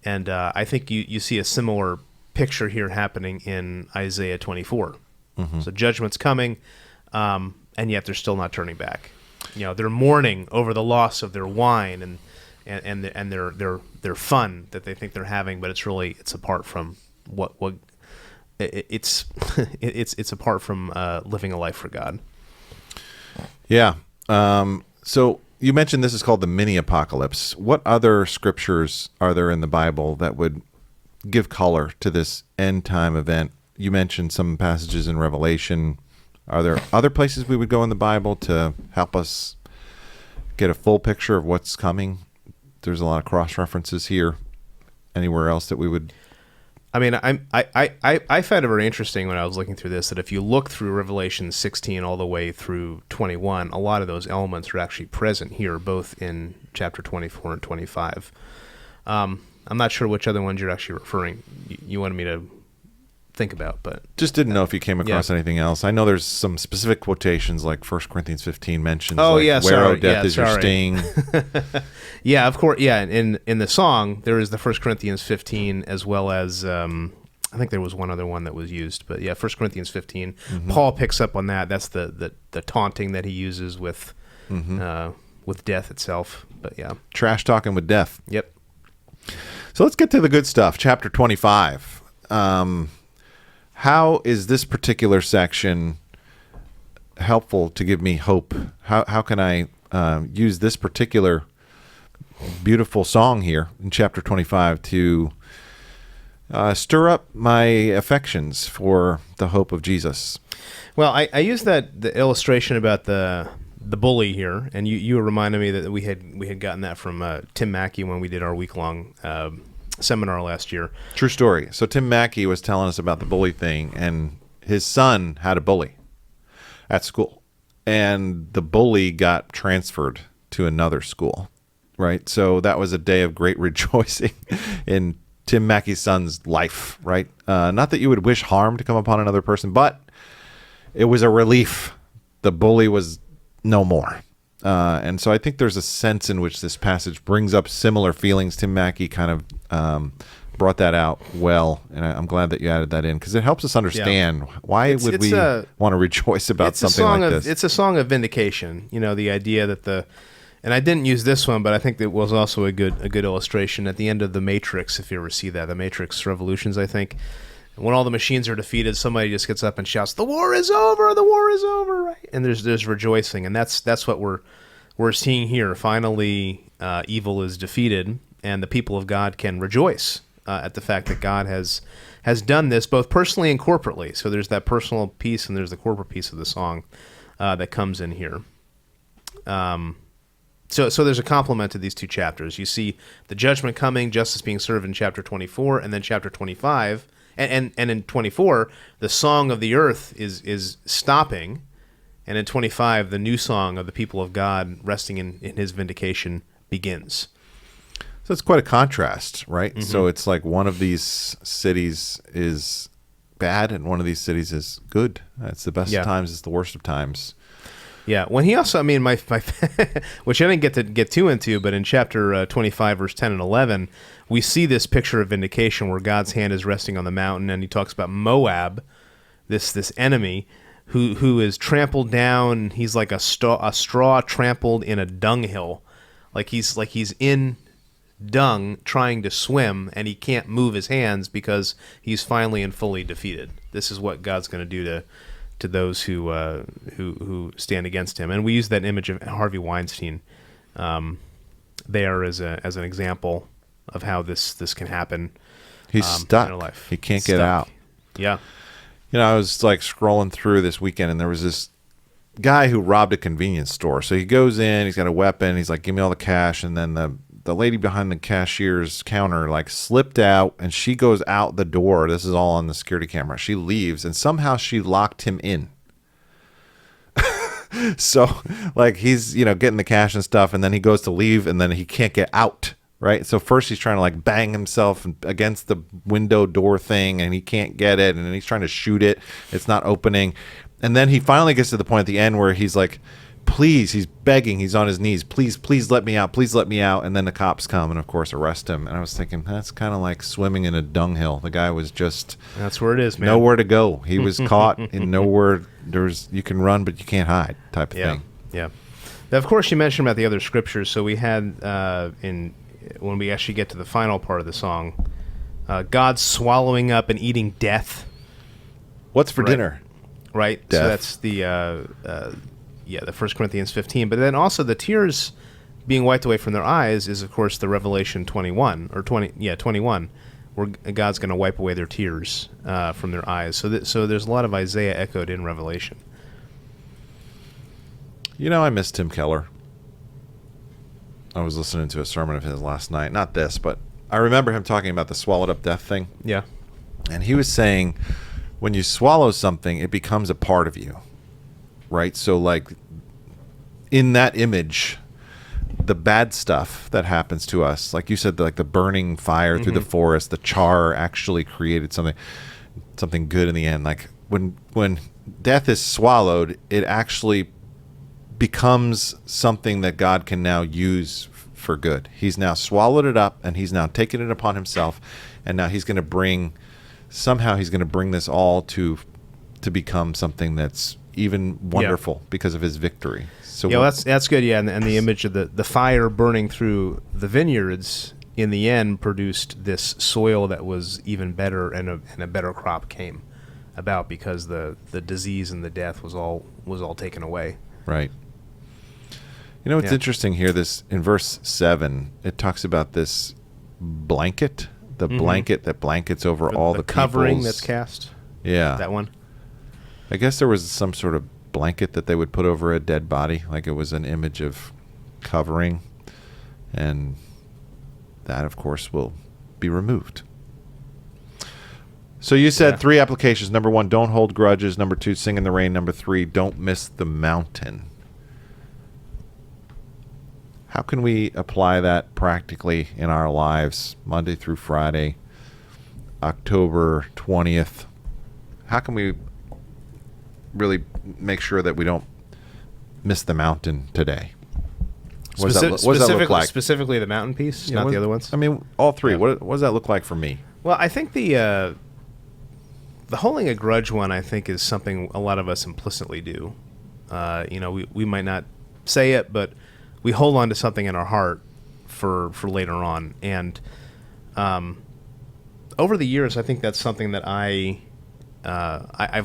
And I think you see a similar picture here happening in Isaiah 24. Mm-hmm. So judgment's coming, and yet they're still not turning back. They're mourning over the loss of their wine and their fun that they think they're having, but it's apart from it's apart from living a life for God. Yeah. So you mentioned this is called the mini apocalypse. What other scriptures are there in the Bible that would give color to this end time event? You mentioned some passages in Revelation. Are there other places we would go in the Bible to help us get a full picture of what's coming? There's a lot of cross references here. Anywhere else that we would? I mean, I found it very interesting when I was looking through this that if you look through Revelation 16 all the way through 21, a lot of those elements are actually present here, both in chapter 24 and 25. I'm not sure which other ones you're actually referring. You wanted me to think about, but just didn't know if you came across anything else. I know there's some specific quotations like 1 Corinthians 15 mentions. Oh, like, yeah, where, sorry. O death, is your sting? Yeah, of course. Yeah, in the song there is the 1 Corinthians 15 as well as I think there was one other one that was used, but yeah, 1 Corinthians 15. Mm-hmm. Paul picks up on that. That's the taunting that he uses with death itself. But yeah, trash talking with death. Yep. So let's get to the good stuff. Chapter 25. How is this particular section helpful to give me hope? How can I use this particular beautiful song here in chapter 25 to stir up my affections for the hope of Jesus? Well, I use the illustration about the bully here, and you reminded me that we had gotten that from Tim Mackey when we did our week-long seminar last year. True story. So Tim Mackey was telling us about the bully thing, and his son had a bully at school, and the bully got transferred to another school, right? So that was a day of great rejoicing in Tim Mackey's son's life, right? Not that you would wish harm to come upon another person, but it was a relief. The bully was no more. And so I think there's a sense in which this passage brings up similar feelings. Tim Mackey kind of brought that out well, and I'm glad that you added that in because it helps us understand why would we want to rejoice about something like this. It's a song of vindication. The idea that and I didn't use this one, but I think it was also a good illustration at the end of The Matrix, if you ever see that, The Matrix Revolutions, I think. When all the machines are defeated, somebody just gets up and shouts, "The war is over! The war is over!" Right? And there's rejoicing, and that's what we're seeing here. Finally, evil is defeated, and the people of God can rejoice at the fact that God has done this, both personally and corporately. So there's that personal piece, and there's the corporate piece of the song that comes in here. So there's a complement to these two chapters. You see the judgment coming, justice being served in chapter 24, and then chapter 25. And in 24, the song of the earth is stopping, and in 25, the new song of the people of God resting in his vindication begins. So it's quite a contrast, right? So it's like one of these cities is bad and one of these cities is good. It's the best of times, it's the worst of times. Yeah. When he also, I mean, my which I didn't get too into, but in chapter 25, verse 10 and 11, we see this picture of vindication where God's hand is resting on the mountain, and he talks about Moab, this enemy who is trampled down. He's like a straw trampled in a dunghill, like he's in dung trying to swim, and he can't move his hands because he's finally and fully defeated. This is what God's going to do to those who stand against him. And we use that image of Harvey Weinstein there as an example of how this can happen. He's stuck. In our life. He can't get out. Yeah. You know, I was like scrolling through this weekend, and there was this guy who robbed a convenience store. So he goes in, he's got a weapon, he's like, give me all the cash, and then the lady behind the cashier's counter like slipped out, and she goes out the door. This is all on the security camera. She leaves, and somehow she locked him in. So like he's, you know, getting the cash and stuff, and then he goes to leave, and then he can't get out. Right. So first he's trying to like bang himself against the window door thing, and he can't get it. And then he's trying to shoot it. It's not opening. And then he finally gets to the point at the end where he's like, please, he's begging. He's on his knees. Please let me out. Please let me out. And then the cops come and, of course, arrest him. And I was thinking, that's kind of like swimming in a dunghill. The guy was just. That's where it is, man. Nowhere to go. He was caught in nowhere. You can run, but you can't hide type of thing. Yeah. Now, of course, you mentioned about the other scriptures. So we had when we actually get to the final part of the song, God swallowing up and eating death. What's for dinner? Right. Death. So that's the 1 Corinthians 15. But then also the tears being wiped away from their eyes is, of course, the Revelation 21, where God's going to wipe away their tears from their eyes. So there's a lot of Isaiah echoed in Revelation. You know, I miss Tim Keller. I was listening to a sermon of his last night. Not this, but I remember him talking about the swallowed up death thing. Yeah. And he was saying when you swallow something, it becomes a part of you. Right? So like in that image, the bad stuff that happens to us, like you said, like the burning fire through the forest, the char actually created something good in the end. Like when death is swallowed, it actually becomes something that God can now use for good. He's now swallowed it up, and he's now taken it upon himself, and now he's going to bring this all to become something that's even wonderful because of his victory. So that's good. Yeah, and the image of the fire burning through the vineyards in the end produced this soil that was even better, and a better crop came about because the disease and the death was all taken away. Right. You know what's interesting here? This in verse 7, it talks about this blanket, the blanket that blankets over all the covering that's cast. Yeah, that one. I guess there was some sort of blanket that they would put over a dead body, like it was an image of covering, and that, of course, will be removed. So you said 3 applications. Number 1, don't hold grudges. Number 2, sing in the rain. Number 3, don't miss the mountain. How can we apply that practically in our lives, Monday through Friday, October 20th? How can we really make sure that we don't miss the mountain today? What does that look like? Specifically the mountain piece, not the other ones? I mean, all 3. Yeah. What does that look like for me? Well, I think the holding a grudge one, I think, is something a lot of us implicitly do. We might not say it, but we hold on to something in our heart for later on. And over the years, I think that's something that I've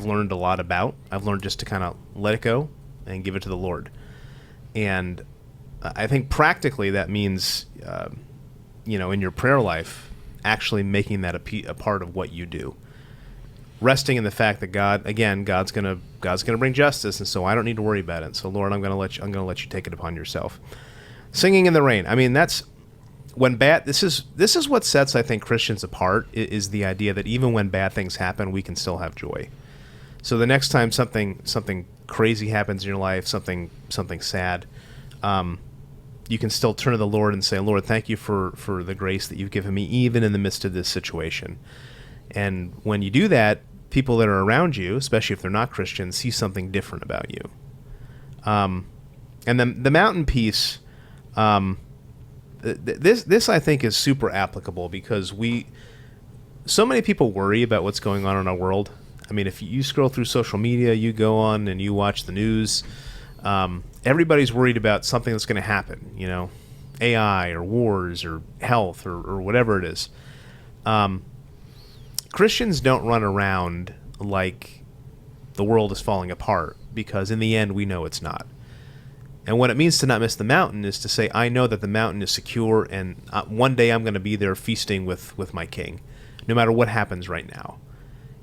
learned a lot about. I've learned just to kind of let it go and give it to the Lord. And I think practically that means, in your prayer life, actually making that a part of what you do. Resting in the fact that God's gonna bring justice, and so I don't need to worry about it. So Lord, I'm gonna let you take it upon yourself. Singing in the rain. I mean, that's when bad. This is what sets, I think, Christians apart, is the idea that even when bad things happen, we can still have joy. So the next time something crazy happens in your life, something sad, you can still turn to the Lord and say, Lord, thank you for the grace that you've given me, even in the midst of this situation. And when you do that, people that are around you, especially if they're not Christians, see something different about you. And then the mountain piece, this I think is super applicable because so many people worry about what's going on in our world. I mean, if you scroll through social media, you go on and you watch the news, everybody's worried about something that's going to happen, AI or wars or health or whatever it is. Christians don't run around like the world is falling apart because in the end we know it's not. And what it means to not miss the mountain is to say, I know that the mountain is secure and one day I'm going to be there feasting with my king, no matter what happens right now.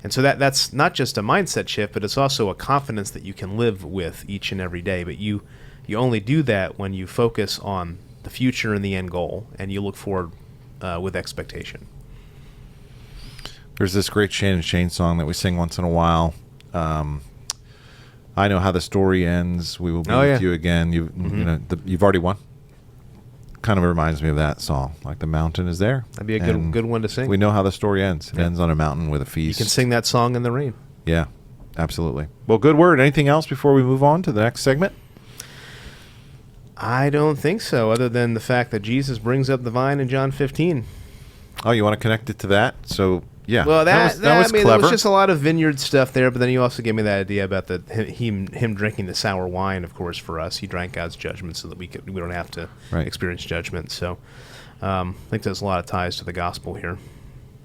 And so that's not just a mindset shift, but it's also a confidence that you can live with each and every day. But you only do that when you focus on the future and the end goal, and you look forward with expectation. There's this great Shane & Shane song that we sing once in a while. I know how the story ends. We will be with you again. You've already won. Kind of reminds me of that song. Like the mountain is there. That'd be a good one to sing. We know how the story ends. It ends on a mountain with a feast. You can sing that song in the rain. Yeah, absolutely. Well, good word. Anything else before we move on to the next segment? I don't think so, other than the fact that Jesus brings up the vine in John 15. Oh, you want to connect it to that? So, yeah. Well, that was clever. There was just a lot of vineyard stuff there, but then you also gave me that idea about him drinking the sour wine, of course, for us. He drank God's judgment so that we don't have to experience judgment. So I think there's a lot of ties to the gospel here.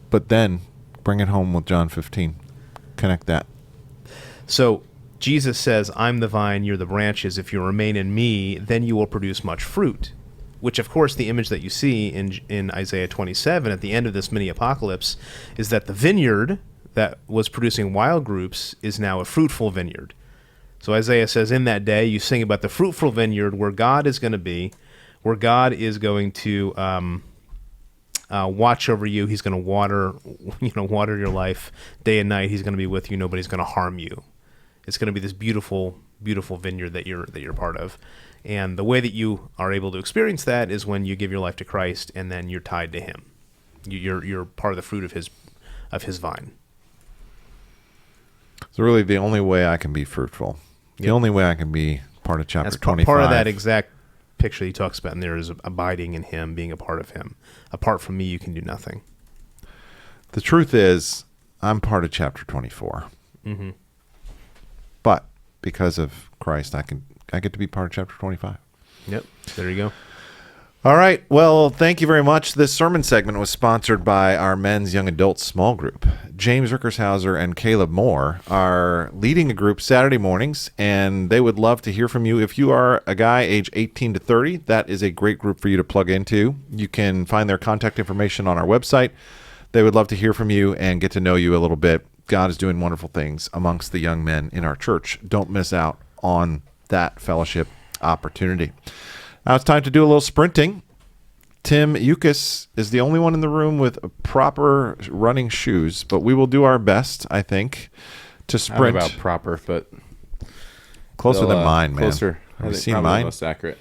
But then bring it home with John 15. Connect that. So Jesus says, I'm the vine, you're the branches. If you remain in me, then you will produce much fruit. Which, of course, the image that you see in Isaiah 27 at the end of this mini-apocalypse is that the vineyard that was producing wild grapes is now a fruitful vineyard. So Isaiah says, in that day, you sing about the fruitful vineyard where God is going to be, where God is going to watch over you. He's going to water your life day and night. He's going to be with you. Nobody's going to harm you. It's going to be this beautiful, beautiful vineyard that you're part of. And the way that you are able to experience that is when you give your life to Christ, and then you're tied to Him. You're part of the fruit of His vine. So really, the only way I can be fruitful, the only way I can be part of chapter 25. Part of that exact picture he talks about in there is abiding in Him, being a part of Him. Apart from me, you can do nothing. The truth is, I'm part of chapter 24. Mm-hmm. But because of Christ, I get to be part of chapter 25. Yep. There you go. All right. Well, thank you very much. This sermon segment was sponsored by our men's young adult small group. James Rickershauser and Caleb Moore are leading a group Saturday mornings, and they would love to hear from you. If you are a guy age 18 to 30, that is a great group for you to plug into. You can find their contact information on our website. They would love to hear from you and get to know you a little bit. God is doing wonderful things amongst the young men in our church. Don't miss out on that fellowship opportunity. Now it's time to do a little sprinting. Tim Yukis is the only one in the room with proper running shoes, but we will do our best, I think, to sprint. I don't know about proper, but closer than mine, man. Closer. Have you seen mine? Most accurate.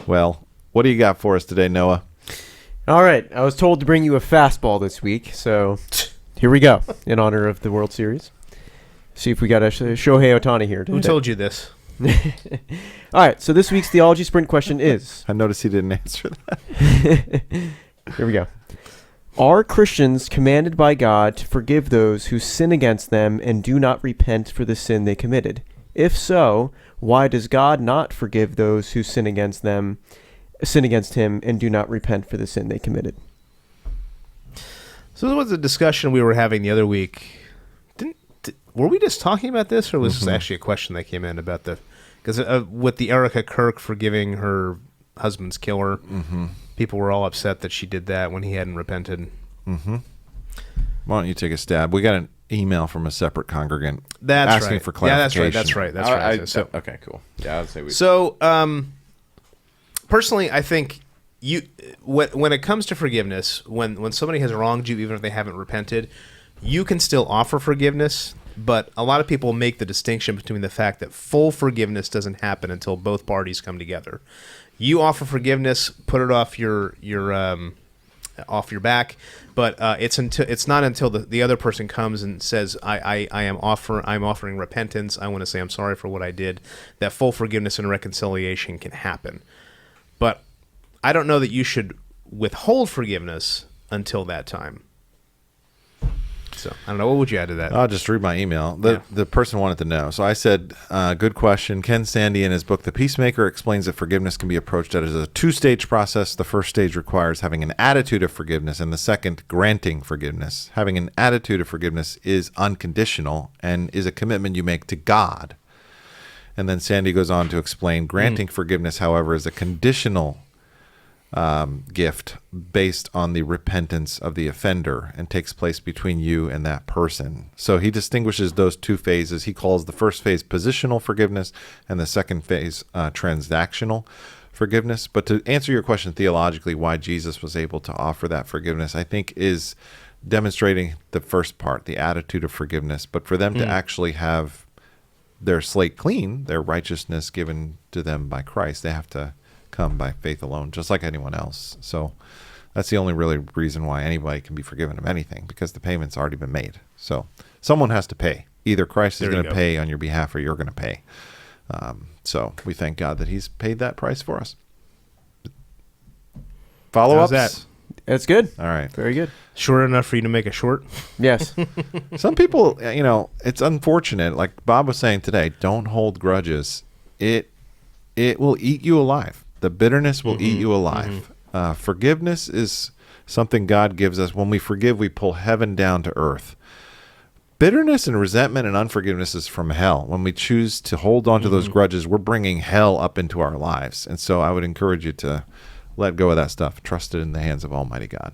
Well, what do you got for us today, Noah? All right. I was told to bring you a fastball this week, so here we go in honor of the World Series. See if we got a Shohei Ohtani here. Who told you this? All right. So this week's Theology Sprint question is... I noticed he didn't answer that. Here we go. Are Christians commanded by God to forgive those who sin against them and do not repent for the sin they committed? If so, why does God not forgive those who sin against Him, and do not repent for the sin they committed? So this was a discussion we were having the other week. Were we just talking about this, or was this actually a question that came in about because with the Erica Kirk forgiving her husband's killer, people were all upset that she did that when he hadn't repented. Mm-hmm. Why don't you take a stab? We got an email from a separate congregant asking for clarification. Yeah, that's right. Okay, cool. Yeah, I would say we. So, personally, I think when it comes to forgiveness, when somebody has wronged you, even if they haven't repented, you can still offer forgiveness. But a lot of people make the distinction between the fact that full forgiveness doesn't happen until both parties come together. You offer forgiveness, put it off your back, but it's not until the other person comes and says, I'm offering repentance. I want to say I'm sorry for what I did, that full forgiveness and reconciliation can happen. But I don't know that you should withhold forgiveness until that time. So I don't know. What would you add to that? I'll just read my email. The person wanted to know. So I said, good question. Ken Sandy, in his book, The Peacemaker, explains that forgiveness can be approached as a two-stage process. The first stage requires having an attitude of forgiveness, and the second, granting forgiveness. Having an attitude of forgiveness is unconditional and is a commitment you make to God. And then Sandy goes on to explain granting forgiveness, however, is a conditional gift based on the repentance of the offender and takes place between you and that person. So he distinguishes those two phases. He calls the first phase positional forgiveness and the second phase transactional forgiveness. But to answer your question theologically, why Jesus was able to offer that forgiveness, I think is demonstrating the first part, the attitude of forgiveness. But for them to actually have their slate clean, their righteousness given to them by Christ, they have to come by faith alone, just like anyone else. So that's the only really reason why anybody can be forgiven of anything, because the payment's already been made. So someone has to pay. Either Christ is going to pay on your behalf or you're going to pay. So we thank God that he's paid that price for us. Follow-ups? How's that? That's good. All right. Very good. Short enough for you to make a short? Yes. Some people, it's unfortunate. Like Bob was saying today, don't hold grudges. It will eat you alive. The bitterness will eat you alive. Forgiveness is something God gives us. When we forgive, we pull heaven down to earth. Bitterness and resentment and unforgiveness is from hell. When we choose to hold on to those grudges, we're bringing hell up into our lives. And so I would encourage you to let go of that stuff. Trust it in the hands of Almighty God.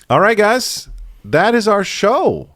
All right, guys. That is our show.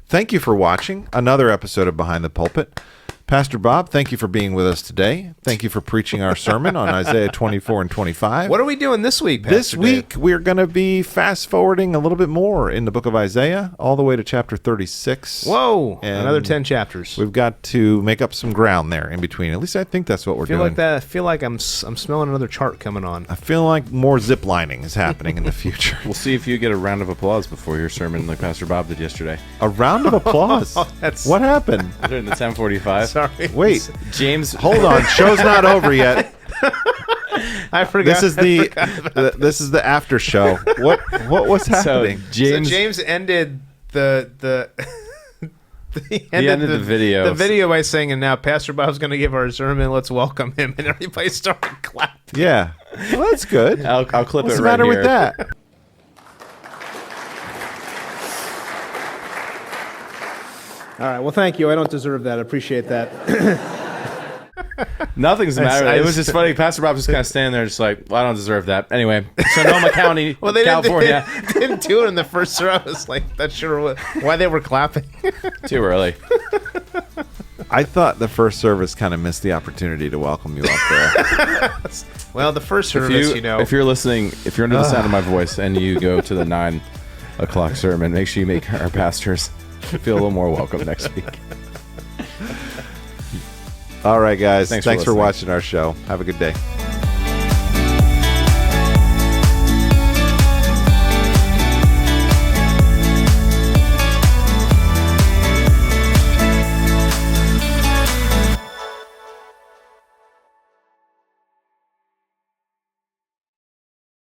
Thank you for watching another episode of Behind the Pulpit. Pastor Bob, thank you for being with us today. Thank you for preaching our sermon on Isaiah 24 and 25. What are we doing this week, Pastor This week, we're going to be fast-forwarding a little bit more in the book of Isaiah, all the way to chapter 36. Whoa, And another 10 chapters. We've got to make up some ground there in between. At least I think that's what we're doing. I feel like I'm smelling another chart coming on. I feel like more zip lining is happening in the future. We'll see if you get a round of applause before your sermon like Pastor Bob did yesterday. A round of applause? What happened? During the 10:45. Sorry. Wait. James, Hold on. Show's not over yet. I forgot. This is the after show. What's happening? So James ended the he ended the video. The video by saying, and now Pastor Bob's going to give our sermon. Let's welcome him. And everybody started clapping. Yeah. Well, that's good. I'll clip What's it the right matter here. with that? All right. Well, thank you. I don't deserve that. I appreciate that. Nothing's the matter. It was just funny. Pastor Bob was kind of standing there just like, well, I don't deserve that. Anyway, Sonoma County, Well, they California. didn't do it in the first row. I was like, that's sure why they were clapping. Too early. I thought the first service kind of missed the opportunity to welcome you up there. Well, the first service, If you're listening, if you're under the sound of my voice and you go to the 9 o'clock sermon, make sure you make our pastors feel a little more welcome next week. All right, guys. Thanks Thanks for listening. watching our show. Have a good day.